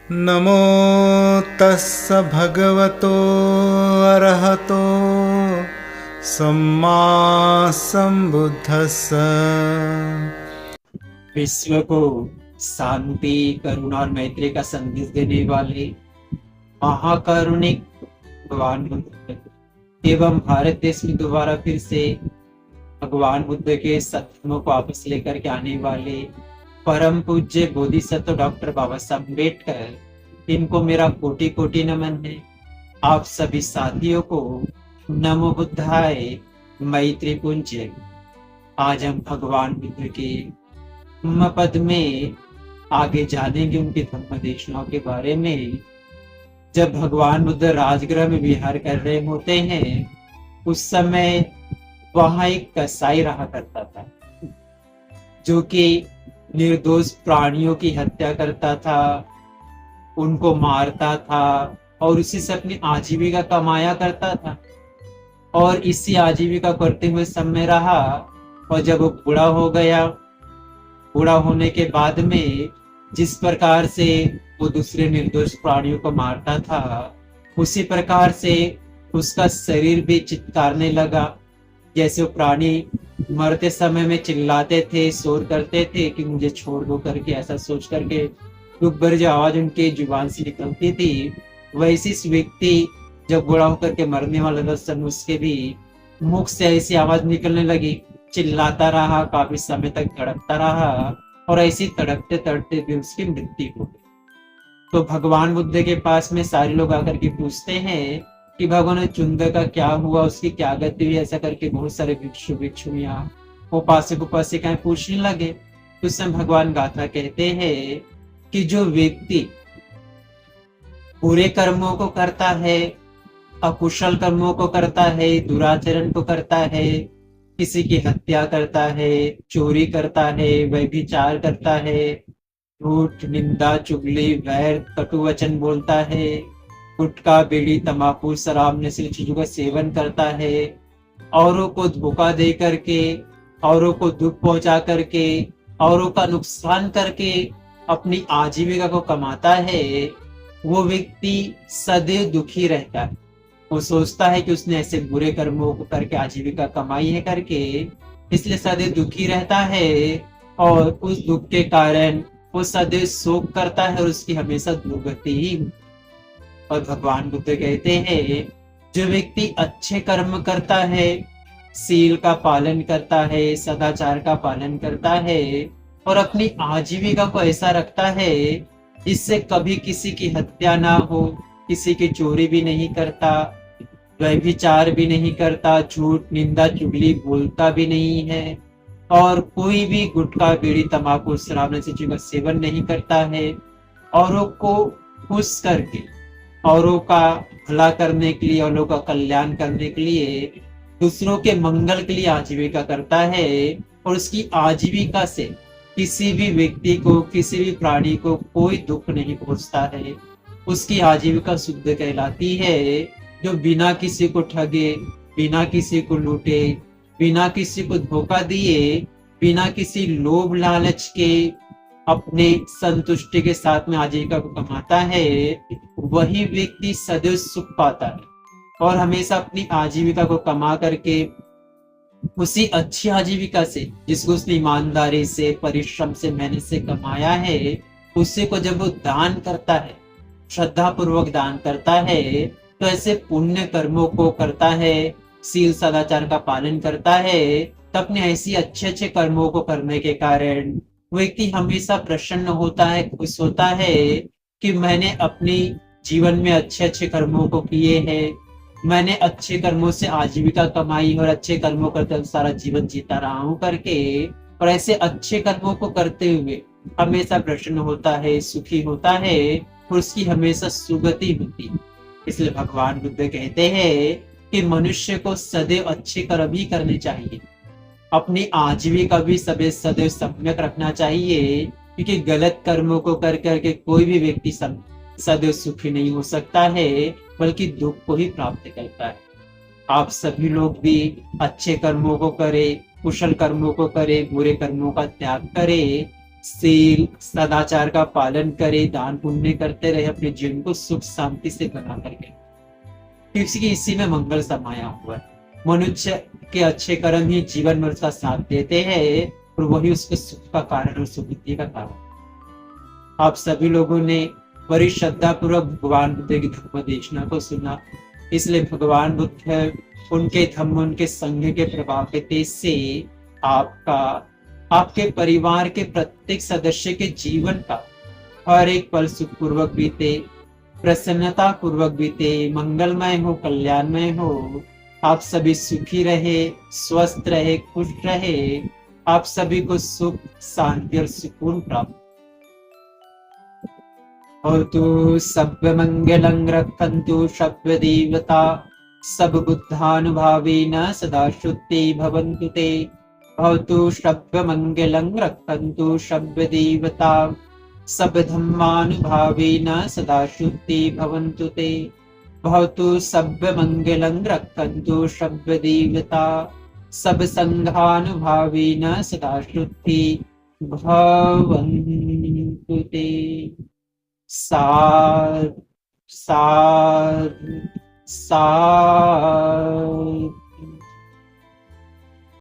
नमो तस्स भगवतो अरहतो सम्मा संबुद्धस्स। विश्व को शांति, करुणा और मैत्री का संदेश देने वाले महाकारुणिक भगवान बुद्ध एवं भारत देश में दोबारा फिर से भगवान बुद्ध के सत्संगों को वापस लेकर के आने वाले परम पूज्य बोधिसत्व डॉक्टर बाबा साहब अम्बेडकर, इनको मेरा कोटि कोटि नमन है। आप सभी साथियों को नमो बुद्धाय, मैत्री पुंज। आज हम भगवान बुद्ध के पद में आगे जानेंगे, उनके धर्म देशनाओं के बारे में। जब भगवान बुद्ध राजगृह में विहार कर रहे होते हैं, उस समय वहां एक कसाई रहा करता था, जो कि निर्दोष प्राणियों की हत्या करता था, उनको मारता था और उसी से अपनी आजीविका कमाया करता था। और इसी आजीविका करते हुए समय रहा, और जब वो बूढ़ा हो गया, बूढ़ा होने के बाद में जिस प्रकार से वो दूसरे निर्दोष प्राणियों को मारता था, उसी प्रकार से उसका शरीर भी चित्कारने लगा। जैसे वो प्राणी मरते समय में चिल्लाते थे, शोर करते थे कि मुझे छोड़ दो करके, ऐसा सोच करके दुख भरी जो आवाज उनके जुबान से निकलती थी, वैसी इस व्यक्ति जब बूढ़ा होकर के मरने वाला था, समय उसके भी मुख से ऐसी आवाज निकलने लगी, चिल्लाता रहा, काफी समय तक तड़पता रहा और ऐसी तड़पते तड़पते भी उसकी मृत्यु हो गई। तो भगवान बुद्ध के पास में सारे लोग आकर के पूछते हैं कि भगवान चुंद का क्या हुआ, उसकी क्या गति हुई, ऐसा करके बहुत सारे भिक्षु भिक्षुणियां उपासक उपासिकाएं पूछने लगे। उस समय भगवान गाथा कहते हैं कि जो व्यक्ति बुरे कर्मों को करता है, अकुशल कर्मों को करता है, दुराचरण को करता है, किसी की हत्या करता है, चोरी करता है, व्यभिचार करता है, झूठ, निंदा, चुगली, वैर, कटु वचन बोलता है, गुटखा, बीड़ी, तंबाकू, शराब, नशीली चीजों का सेवन करता है, औरों को धोखा दे करके, औरों को दुख पहुंचा करके, औरों का नुकसान करके अपनी आजीविका को कमाता है, वो व्यक्ति सदैव दुखी रहता है। वो सोचता है कि उसने ऐसे बुरे कर्मों को करके आजीविका कमाई है करके, इसलिए सदैव दुखी रहता है और उस दुख के कारण वो सदैव शोक करता है और उसकी हमेशा दुर्गति ही। और भगवान बुद्ध कहते हैं जो व्यक्ति अच्छे कर्म करता है, सील का पालन करता है, सदाचार का पालन करता है और अपनी आजीविका को ऐसा रखता है इससे कभी किसी की हत्या ना हो, किसी की चोरी भी नहीं करता, व्यभिचार भी नहीं करता, झूठ, निंदा, चुगली बोलता भी नहीं है और कोई भी गुटखा, बीड़ी, तंबाकू, शराब जैसी चीजों का सेवन नहीं करता है, औरों को खुश करके, औरों का भला करने के लिए, औरों का कल्याण करने के लिए, दूसरों के मंगल के लिए आजीविका करता है और उसकी आजीविका से किसी भी व्यक्ति को, किसी भी प्राणी को कोई दुख नहीं पहुंचता है, उसकी आजीविका शुद्ध कहलाती है। जो बिना किसी को ठगे, बिना किसी को लूटे, बिना किसी को धोखा दिए, बिना किसी लोभ लालच के अपने संतुष्टि के साथ में आजीविका को कमाता है, वही व्यक्ति सदैव सुख पाता है और हमेशा अपनी आजीविका को कमा करके उसी अच्छी आजीविका से, जिसको उसने ईमानदारी से, परिश्रम से, मेहनत से कमाया है, उसी को जब वो दान करता है, श्रद्धा पूर्वक दान करता है, तो ऐसे पुण्य कर्मों को करता है, सील सदाचार का पालन करता है, तो अपने ऐसी अच्छे अच्छे कर्मों को करने के कारण व्यक्ति हमेशा प्रसन्न होता है, खुश होता है कि मैंने अपनी जीवन में अच्छे अच्छे कर्मों को किए हैं, मैंने अच्छे कर्मों से आजीविका कमाई और अच्छे कर्मों करते सारा जीवन जीता रहा हूं करके, और ऐसे अच्छे कर्मों को करते हुए हमेशा प्रसन्न होता है, सुखी होता है और उसकी हमेशा सुगति होती है। इसलिए भगवान बुद्ध कहते हैं कि मनुष्य को सदैव अच्छे कर्म ही करने चाहिए, अपनी आजीविका भी सदैव सम्यक रखना चाहिए, क्योंकि गलत कर्मों को कर करके कोई भी व्यक्ति सदैव सुखी नहीं हो सकता है, बल्कि दुख को ही प्राप्त करता है। आप सभी लोग भी अच्छे कर्मों को करें, कुशल कर्मों को करें, बुरे कर्मों का त्याग करें सील सदाचार का पालन करे, दान पुण्य करते रहे, अपने जीवन को सुख शांति से बना करके, क्योंकि इसी में मंगल समाया हुआ है। मनुष्य के अच्छे कर्म ही जीवन में उसका साथ देते हैं और वही उसके सुख का कारण और सुबुद्धि का कारण। आप सभी लोगों ने बड़ी श्रद्धा पूर्वक भगवान बुद्ध की धर्म देशना को सुना, इसलिए भगवान बुद्ध उनके धम्म उनके संघ के प्रभावित से आपका आपके परिवार के प्रत्येक सदस्य के जीवन का हर एक पल सुखपूर्वक बीते, प्रसन्नता पूर्वक बीते, मंगलमय हो, कल्याणमय हो। आप सभी सुखी रहे, स्वस्थ रहे, खुश रहे। आप सभी को सुख शांति और सुकून प्राप्त हो। तो सब मंगलं रक्षन्तु शब्द देवता, सब बुद्धानुभावेन सदा शुद्धि भवन्तु ते। भवतु शब्द मंगलं रक्षन्तु शब्द देवता, सब धम्मानुभावेन सदा शुद्धि भवन्तु ते। भवतु सब मंगलं रक्षन्तु शब्द देवता, सब संघानुभावेन सदा शुद्धि भवन्तु ते। साध साध साध।